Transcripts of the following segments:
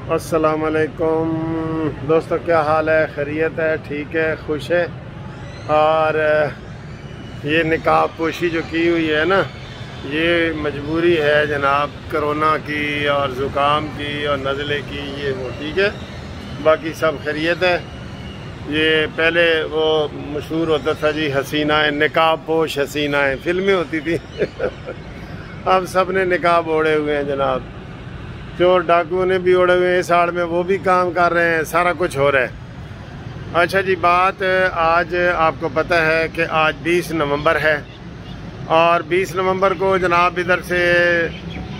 अस्सलाम वालेकुम दोस्तों, क्या हाल है? खैरियत है? ठीक है, खुश है। और ये निकाब पोशी जो की हुई है ना, ये मजबूरी है जनाब, कोरोना की और ज़ुकाम की और नज़ले की, ये वो ठीक है, बाकी सब खैरियत है। ये पहले वो मशहूर होता था जी, हसीनाएँ, निकाब पोश हसीनाएँ, फिल्में होती थी अब सब ने निकाब ओढ़े हुए हैं जनाब। चोर डाकुओं ने भी ओढ़े हुए हैं, इस आड़ में वो भी काम कर रहे हैं, सारा कुछ हो रहा है। अच्छा जी, बात आज आपको पता है कि आज 20 नवंबर है और 20 नवंबर को जनाब इधर से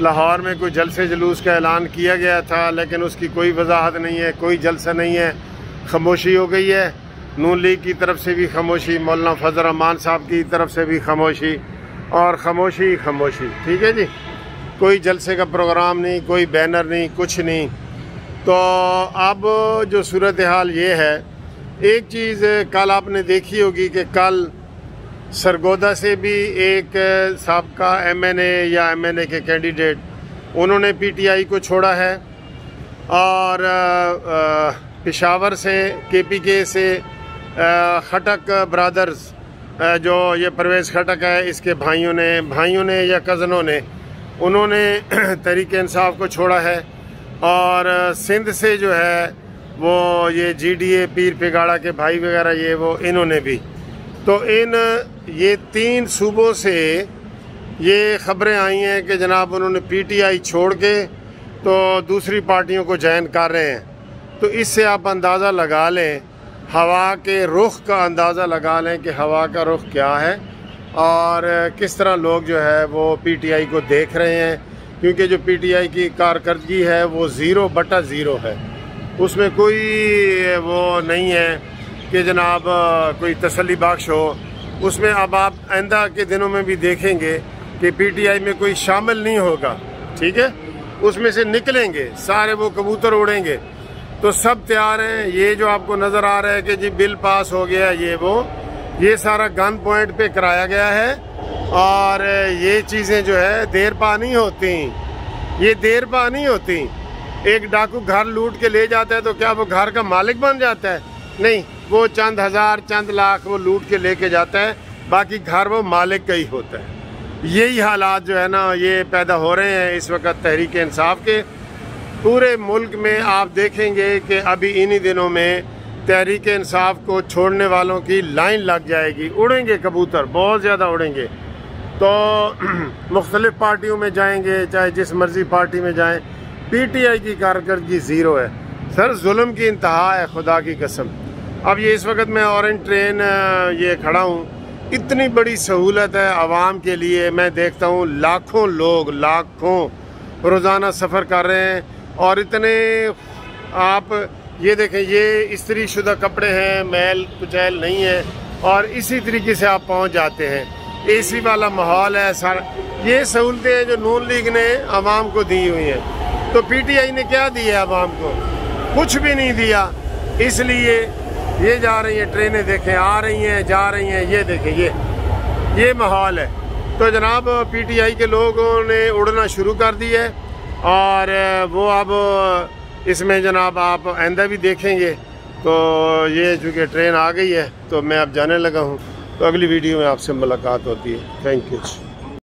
लाहौर में कोई जलसे जुलूस का ऐलान किया गया था, लेकिन उसकी कोई वजाहत नहीं है, कोई जलसा नहीं है, खामोशी हो गई है। नून लीग की तरफ से भी खामोशी, मौलाना फजल रहमान साहब की तरफ से भी खामोशी, और खामोशी खामोशी, ठीक है जी। कोई जलसे का प्रोग्राम नहीं, कोई बैनर नहीं, कुछ नहीं। तो अब जो सूरत हाल ये है, एक चीज़ कल आपने देखी होगी कि कल सरगोदा से भी एक साबका MNA या MNA के कैंडिडेट, उन्होंने PTI को छोड़ा है, और पेशावर से KPK से खटक ब्रदर्स, जो ये परवेज़ खटक है, इसके भाइयों ने या कज़नों ने, उन्होंने तहरीक इंसाफ को छोड़ा है। और सिंध से जो है वो ये GDA पीर पिगाड़ा के भाई वगैरह, ये वो इन्होंने भी। तो ये 3 सूबों से ये ख़बरें आई हैं कि जनाब उन्होंने PTI छोड़ के तो दूसरी पार्टियों को ज्वाइन कर रहे हैं। तो इससे आप अंदाज़ा लगा लें, हवा के रुख का अंदाज़ा लगा लें कि हवा का रुख क्या है और किस तरह लोग जो है वो PTI को देख रहे हैं। क्योंकि जो PTI की कारकर्दगी है वो 0/0 है, उसमें कोई वो नहीं है कि जनाब कोई तसल्ली बख्श हो उसमें। अब आप आइंदा के दिनों में भी देखेंगे कि PTI में कोई शामिल नहीं होगा, ठीक है, उसमें से निकलेंगे सारे, वो कबूतर उड़ेंगे। तो सब तैयार हैं। ये जो आपको नज़र आ रहा है कि जी बिल पास हो गया, ये वो, ये सारा गन पॉइंट पे कराया गया है। और ये चीज़ें जो है देर पा नहीं होती, ये देर पा नहीं होती। एक डाकू घर लूट के ले जाता है तो क्या वो घर का मालिक बन जाता है? नहीं, वो चंद हज़ार चंद लाख वो लूट के लेके जाता है, बाकी घर वो मालिक का ही होता है। यही हालात जो है ना ये पैदा हो रहे हैं इस वक्त तहरीक इंसाफ के। पूरे मुल्क में आप देखेंगे कि अभी इन्हीं दिनों में तहरीक इंसाफ को छोड़ने वालों की लाइन लग जाएगी, उड़ेंगे कबूतर, बहुत ज़्यादा उड़ेंगे। तो मुख्तलिफ पार्टियों में जाएंगे, चाहे जिस मर्जी पार्टी में जाएं, PTI की कारकर्दगी 0 है। सर जुल्म की इंतहा है, खुदा की कसम। अब ये इस वक्त मैं ऑरेंज ट्रेन ये खड़ा हूँ, इतनी बड़ी सहूलत है आवाम के लिए। मैं देखता हूँ लाखों लोग, लाखों रोज़ाना सफ़र कर रहे हैं, और इतने आप ये देखें, ये इस्त्री शुदा कपड़े हैं, मैल कुचैल नहीं है, और इसी तरीके से आप पहुंच जाते हैं। AC वाला माहौल है सारा। ये सहूलतें हैं जो नून लीग ने आवाम को दी हुई हैं। तो PTI ने क्या दिया आवाम को? कुछ भी नहीं दिया। इसलिए ये जा रही हैं ट्रेनें, देखें, आ रही हैं, जा रही हैं, ये देखें, ये माहौल है। तो जनाब PTI के लोगों ने उड़ना शुरू कर दिया है, और वो अब इसमें जनाब आप आइंदा भी देखेंगे। तो ये चूँकि ट्रेन आ गई है तो मैं अब जाने लगा हूँ, तो अगली वीडियो में आपसे मुलाकात होती है। Thank you.